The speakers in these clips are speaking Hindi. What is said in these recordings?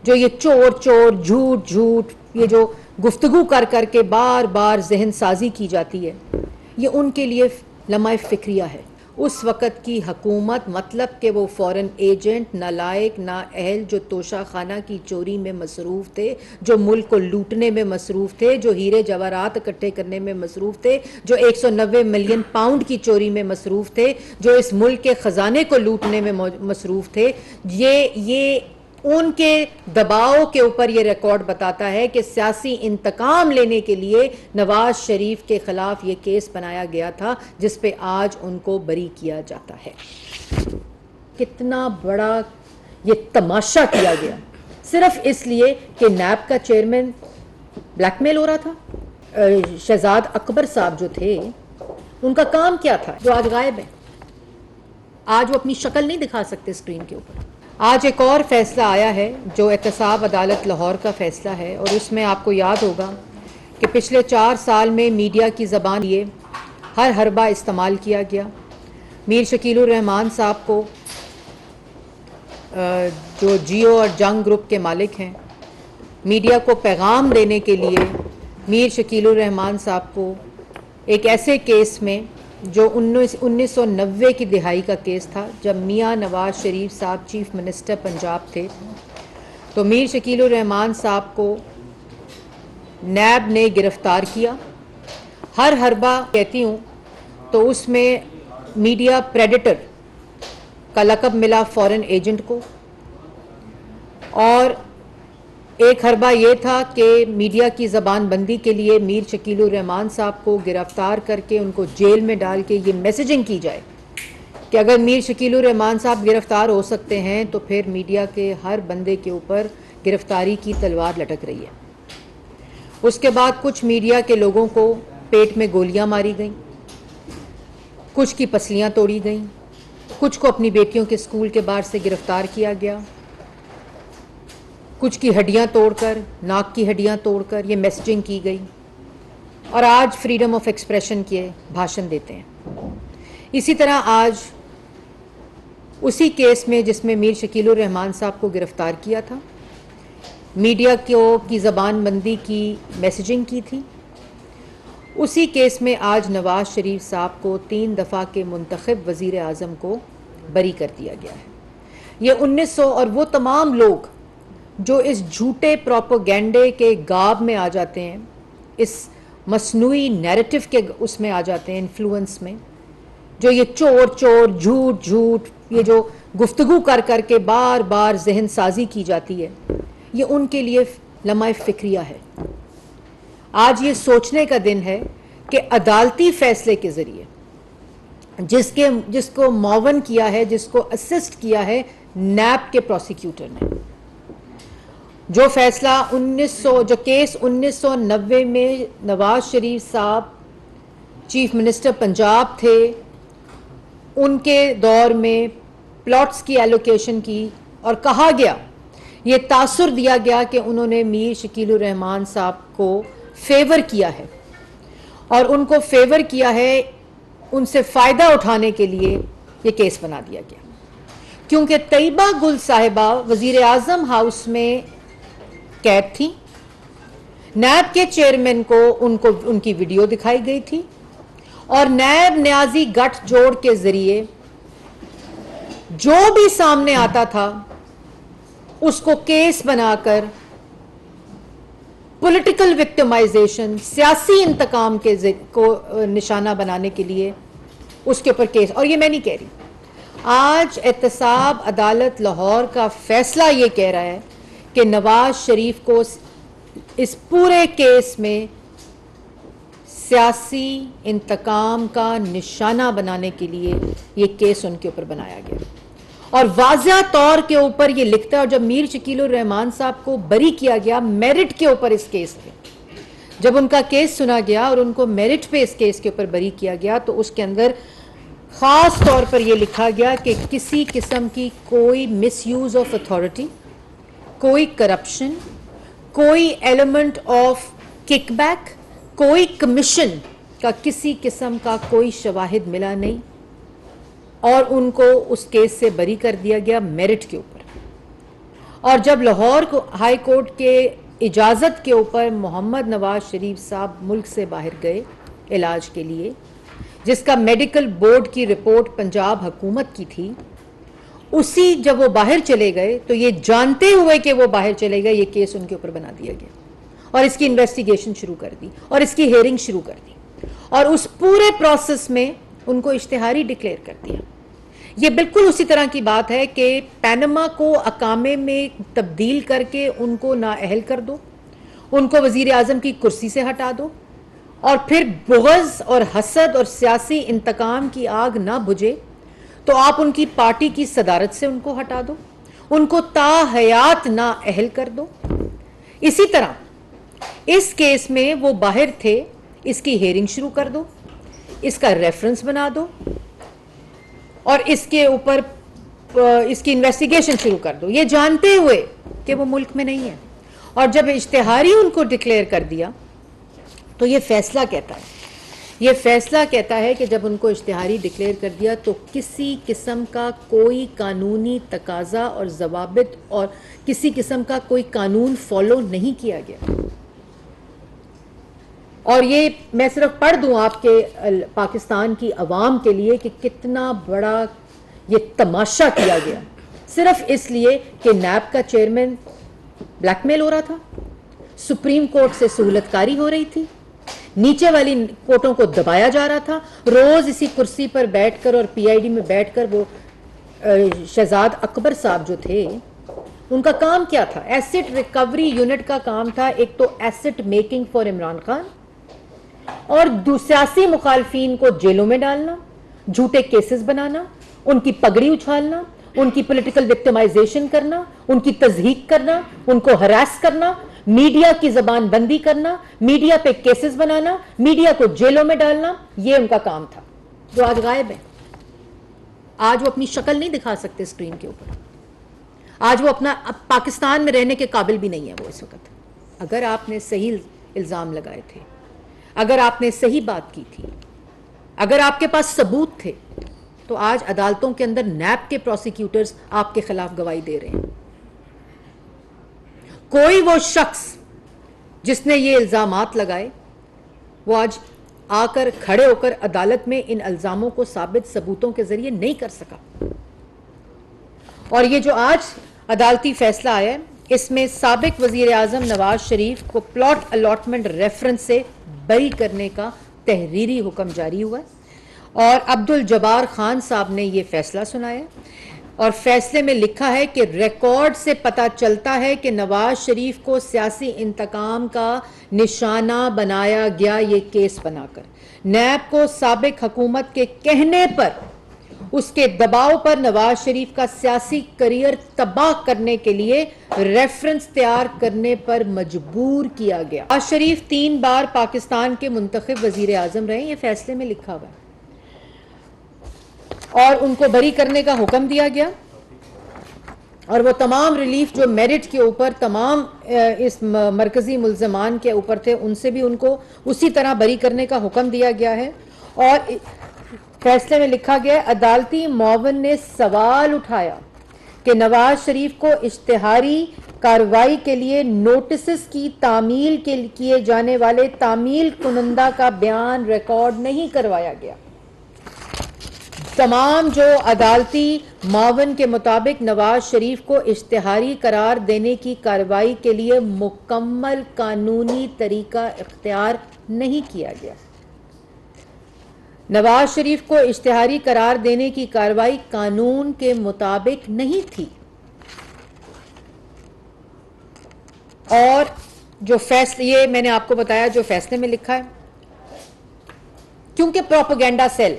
जो ये चोर चोर झूठ झूठ ये जो गुफ्तगू कर कर के बार बार जहन साजी की जाती है, ये उनके लिए लम्हा फ़िक्रिया है। उस वक़्त की हकूमत मतलब कि वो फ़ॉरेन एजेंट नालायक नाअहल जो तोशा खाना की चोरी में मसरूफ़ थे, जो मुल्क को लूटने में मसरूफ़ थे, जो हीरे जवाहरात इकट्ठे करने में मसरूफ़ थे, जो 190 मिलियन पाउंड की चोरी में मसरूफ़ थे, जो इस मुल्क के ख़जाने को लूटने में मसरूफ़ थे, ये उनके दबाव के ऊपर ये रिकॉर्ड बताता है कि सियासी इंतकाम लेने के लिए नवाज शरीफ के खिलाफ ये केस बनाया गया था, जिस पे आज उनको बरी किया जाता है। कितना बड़ा ये तमाशा किया गया सिर्फ इसलिए कि नैब का चेयरमैन ब्लैकमेल हो रहा था। शहजाद अकबर साहब जो थे, उनका काम क्या था, जो आज गायब है। आज वो अपनी शक्ल नहीं दिखा सकते स्क्रीन के ऊपर। आज एक और फैसला आया है जो एहतसाब अदालत लाहौर का फैसला है, और उसमें आपको याद होगा कि पिछले 4 साल में मीडिया की ज़बान ये हर हरबा इस्तेमाल किया गया। मीर शकीलुर रहमान साहब को, जो जियो और जंग ग्रुप के मालिक हैं, मीडिया को पैगाम देने के लिए मीर शकीलुर रहमान साहब को एक ऐसे केस में जो 1990 की दिहाई का केस था, जब मियाँ नवाज शरीफ साहब चीफ मिनिस्टर पंजाब थे, तो मीर शकीलुर रहमान साहब को नैब ने गिरफ्तार किया। हर हरबा कहती हूँ तो उसमें मीडिया प्रेडेटर का लक़ब मिला फॉरेन एजेंट को, और एक हरबा ये था कि मीडिया की ज़बान बंदी के लिए मीर शकीलुर रहमान साहब को गिरफ़्तार करके उनको जेल में डाल के ये मैसेजिंग की जाए कि अगर मीर शकीलुर रहमान साहब गिरफ़्तार हो सकते हैं तो फिर मीडिया के हर बंदे के ऊपर गिरफ़्तारी की तलवार लटक रही है। उसके बाद कुछ मीडिया के लोगों को पेट में गोलियां मारी गईं, कुछ की पसलियां तोड़ी गईं, कुछ को अपनी बेटियों के स्कूल के बाहर से गिरफ़्तार किया गया, कुछ की हड्डियां तोड़कर, नाक की हड्डियां तोड़कर ये मैसेजिंग की गई, और आज फ्रीडम ऑफ एक्सप्रेशन के भाषण देते हैं। इसी तरह आज उसी केस में जिसमें मीर शकीलुर रहमान साहब को गिरफ़्तार किया था, मीडिया की ज़बानबंदी की मैसेजिंग की थी, उसी केस में आज नवाज शरीफ साहब को 3 दफ़ा के मुंतखब वज़ीर आज़म को बरी कर दिया गया है। ये 1900 और वो तमाम लोग जो इस झूठे प्रोपेगेंडे के गाब में आ जाते हैं, इस मसनूई नैरेटिव के उसमें आ जाते हैं, इन्फ्लुएंस में, जो ये चोर चोर झूठ झूठ ये जो गुफ्तगू कर कर के बार बार जहन साजी की जाती है, ये उनके लिए लम्हा फ़िक्रिया है। आज ये सोचने का दिन है कि अदालती फ़ैसले के ज़रिए जिसको मुआवन किया है, जिसको असिस्ट किया है नैब के प्रोसिक्यूटर ने, जो फैसला 1990 में नवाज शरीफ साहब चीफ मिनिस्टर पंजाब थे, उनके दौर में प्लॉट्स की एलोकेशन की, और कहा गया, ये तासुर दिया गया कि उन्होंने मीर शकीलुर रहमान साहब को फेवर किया है, और उनको फेवर किया है, उनसे फ़ायदा उठाने के लिए ये केस बना दिया गया। क्योंकि तैयबा गुल साहिबा वज़ीर आज़म हाउस में कैद थी, नैब के चेयरमैन को उनकी वीडियो दिखाई गई थी, और नैब न्याजी गठजोड़ के ज़रिए जो भी सामने आता था उसको केस बनाकर पॉलिटिकल विक्टिमाइजेशन, सियासी इंतकाम को निशाना बनाने के लिए उसके ऊपर केस। और ये मैं नहीं कह रही, आज एहतसाब अदालत लाहौर का फैसला ये कह रहा है कि नवाज शरीफ को इस पूरे केस में सियासी इंतकाम का निशाना बनाने के लिए ये केस उनके ऊपर बनाया गया, और वाज़िया तौर के ऊपर ये लिखता है। और जब मीर शकीलुर रहमान साहब को बरी किया गया मेरिट के ऊपर, इस केस पे जब उनका केस सुना गया और उनको मेरिट पे इस केस के ऊपर बरी किया गया, तो उसके अंदर ख़ास तौर पर यह लिखा गया कि किसी किस्म की कोई मिसयूज़ ऑफ अथॉरिटी, कोई करप्शन, कोई एलिमेंट ऑफ किकबैक, कोई कमीशन का किसी किस्म का कोई शवाहिद मिला नहीं, और उनको उस केस से बरी कर दिया गया मेरिट के ऊपर। और जब लाहौर को हाई कोर्ट के इजाज़त के ऊपर मोहम्मद नवाज शरीफ साहब मुल्क से बाहर गए इलाज के लिए, जिसका मेडिकल बोर्ड की रिपोर्ट पंजाब हुकूमत की थी, उसी जब वो बाहर चले गए तो ये जानते हुए कि वो बाहर चले गए, ये केस उनके ऊपर बना दिया गया और इसकी इन्वेस्टिगेशन शुरू कर दी और इसकी हेयरिंग शुरू कर दी और उस पूरे प्रोसेस में उनको इश्तिहारी डिक्लेयर कर दिया। ये बिल्कुल उसी तरह की बात है कि पैनमा को अकामे में तब्दील करके उनको नाअहल कर दो, उनको वजीर आज़म की कुर्सी से हटा दो और फिर बुग़्ज़ और हसद और सियासी इंतकाम की आग ना बुझे तो आप उनकी पार्टी की सदारत से उनको हटा दो, उनको ताहयात नाअहल कर दो। इसी तरह इस केस में वो बाहर थे, इसकी हेयरिंग शुरू कर दो, इसका रेफरेंस बना दो और इसके ऊपर इसकी इन्वेस्टिगेशन शुरू कर दो, ये जानते हुए कि वो मुल्क में नहीं है। और जब इश्तिहारी उनको डिक्लेयर कर दिया तो ये फैसला कहता है कि जब उनको इश्तिहारी डिक्लेयर कर दिया तो किसी किस्म का कोई कानूनी तकाजा और जवाबित और किसी किस्म का कोई कानून फॉलो नहीं किया गया। और ये मैं सिर्फ पढ़ दूं आपके पाकिस्तान की अवाम के लिए कि कितना बड़ा ये तमाशा किया गया, सिर्फ इसलिए कि नैब का चेयरमैन ब्लैकमेल हो रहा था, सुप्रीम कोर्ट से सहूलतकारी हो रही थी, नीचे वाली कोर्टों को दबाया जा रहा था। रोज इसी कुर्सी पर बैठकर और पीआईडी में बैठकर वो शहजाद अकबर साहब जो थे, उनका काम क्या था? एसेट रिकवरी यूनिट का काम था। एक तो asset making for Imran Khan और सियासी मुखालफीन को जेलों में डालना, झूठे केसेस बनाना, उनकी पगड़ी उछालना, उनकी पॉलिटिकल विक्टिमाइजेशन करना, उनकी तज़हीक करना, उनको हरास करना, मीडिया की जबान बंदी करना, मीडिया पे केसेस बनाना, मीडिया को जेलों में डालना, ये उनका काम था, जो आज गायब है। आज वो अपनी शक्ल नहीं दिखा सकते स्क्रीन के ऊपर, आज वो अपना पाकिस्तान में रहने के काबिल भी नहीं है वो इस वक्त। अगर आपने सही इल्ज़ाम लगाए थे, अगर आपने सही बात की थी, अगर आपके पास सबूत थे, तो आज अदालतों के अंदर नैब के प्रोसिक्यूटर्स आपके खिलाफ गवाही दे रहे हैं। कोई वो शख्स जिसने ये इल्जामात लगाए वो आज आकर खड़े होकर अदालत में इन इल्जामों को साबित सबूतों के जरिए नहीं कर सका। और ये जो आज अदालती फैसला आया है, इसमें साबिक वजीर आजम नवाज शरीफ को प्लॉट अलॉटमेंट रेफरेंस से बरी करने का तहरीरी हुक्म जारी हुआ है और अब्दुल जब्बार खान साहब ने यह फैसला सुनाया और फैसले में लिखा है कि रिकॉर्ड से पता चलता है कि नवाज शरीफ को सियासी इंतकाम का निशाना बनाया गया। ये केस बनाकर नैब को साबिक हुकूमत के कहने पर, उसके दबाव पर नवाज शरीफ का सियासी करियर तबाह करने के लिए रेफरेंस तैयार करने पर मजबूर किया गया। नवाज शरीफ 3 बार पाकिस्तान के मुंतखब वजीर आजम रहे, ये फैसले में लिखा हुआ है, और उनको बरी करने का हुक्म दिया गया और वो तमाम रिलीफ जो मेरिट के ऊपर तमाम इस मरकजी मुल्ज़मान के ऊपर थे, उनसे भी उनको उसी तरह बरी करने का हुक्म दिया गया है। और फैसले में लिखा गया, अदालती मुआवन ने सवाल उठाया कि नवाज शरीफ को इश्तिहारी कार्रवाई के लिए नोटिस की तामील के किए जाने वाले तामील कुनंदा का बयान रिकॉर्ड नहीं करवाया गया। तमाम जो अदालती मावन के मुताबिक नवाज शरीफ को इश्तिहारी करार देने की कार्रवाई के लिए मुकम्मल कानूनी तरीका इख्तियार नहीं किया गया। नवाज शरीफ को इश्तिहारी करार देने की कार्रवाई कानून के मुताबिक नहीं थी और जो फैसले, ये मैंने आपको बताया जो फैसले में लिखा है, क्योंकि प्रोपेगेंडा सेल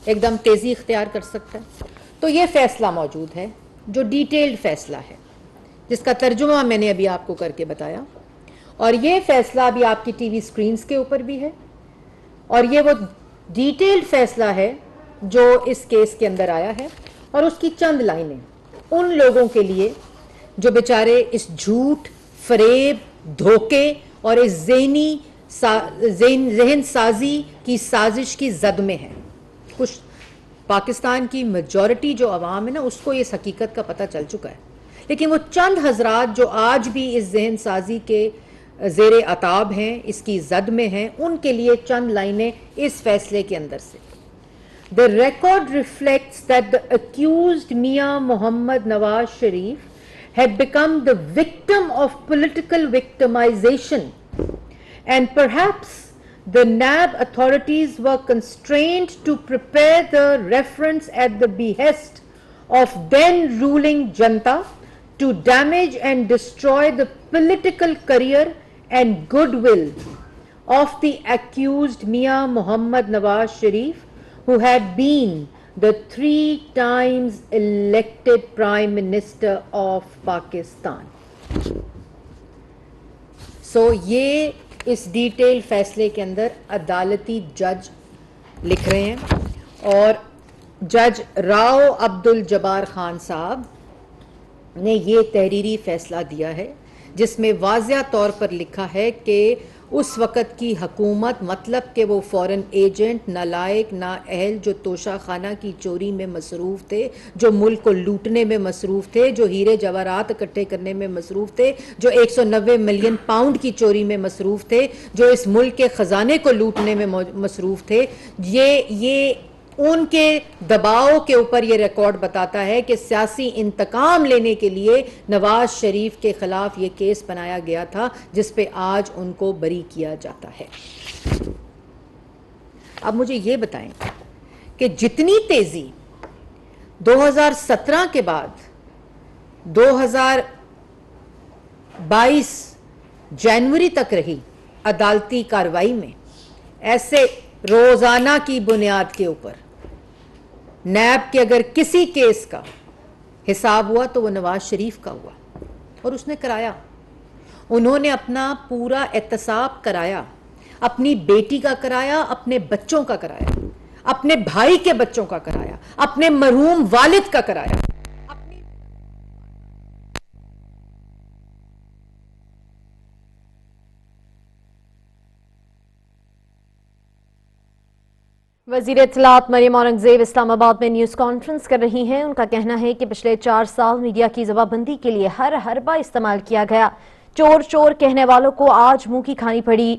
एकदम तेजी इख्तियार कर सकता है, तो ये फैसला मौजूद है जो डिटेल्ड फैसला है, जिसका तर्जुमा मैंने अभी आपको करके बताया। और ये फैसला अभी आपकी टीवी स्क्रीन्स के ऊपर भी है और ये वो डिटेल्ड फैसला है जो इस केस के अंदर आया है। और उसकी चंद लाइनें उन लोगों के लिए जो बेचारे इस झूठ, फरेब, धोखे और इस ज़हन साजी की साजिश की जद में है। कुछ पाकिस्तान की मेजॉरिटी जो अवाम है ना, उसको इस हकीकत का पता चल चुका है लेकिन वो चंद हजरात जो आज भी इस जहन साजी के ज़ेरे अताब हैं, इसकी जद में हैं, उनके लिए चंद लाइनें इस फैसले के अंदर से। The record reflects that the accused Mia Mohammad Nawaz Sharif had become the victim of political victimization, and perhaps the NAB authorities were constrained to prepare the reference at the behest of then ruling Janta to damage and destroy the political career and goodwill of the accused Mia Mohammad Nawaz Sharif, who had been the 3 times elected Prime Minister of Pakistan. So ये इस डिटेल फैसले के अंदर अदालती जज लिख रहे हैं और जज राव अब्दुल जब्बार खान साहब ने ये तहरीरी फैसला दिया है जिसमें वाज़िया तौर पर लिखा है कि उस वक़्त की हुकूमत, मतलब कि वो फ़ॉरेन एजेंट, नालायक, नाअहल, जो तोशा खाना की चोरी में मसरूफ़ थे, जो मुल्क को लूटने में मसरूफ़ थे, जो हीरे जवाहरात इकट्ठे करने में मसरूफ़ थे, जो 190 मिलियन पाउंड की चोरी में मसरूफ़ थे, जो इस मुल्क के ख़जाने को लूटने में मसरूफ़ थे, ये उनके दबाव के ऊपर ये रिकॉर्ड बताता है कि सियासी इंतकाम लेने के लिए नवाज शरीफ के खिलाफ ये केस बनाया गया था जिस पे आज उनको बरी किया जाता है। अब मुझे ये बताएं कि जितनी तेजी 2017 के बाद 2022 जनवरी तक रही अदालती कार्रवाई में, ऐसे रोजाना की बुनियाद के ऊपर नैब के अगर किसी केस का हिसाब हुआ तो वो नवाज शरीफ का हुआ और उसने कराया। उन्होंने अपना पूरा एहतसाब कराया, अपनी बेटी का कराया, अपने बच्चों का कराया, अपने भाई के बच्चों का कराया, अपने मरहूम वालिद का कराया। वज़ीर इत्तलात मरियम औरंगज़ेब इस्लामाबाद में न्यूज़ कॉन्फ्रेंस कर रही हैं। उनका कहना है कि पिछले 4 साल मीडिया की जवाबंदी के लिए हर हरबा इस्तेमाल किया गया। चोर चोर कहने वालों को आज मुंह की खानी पड़ी।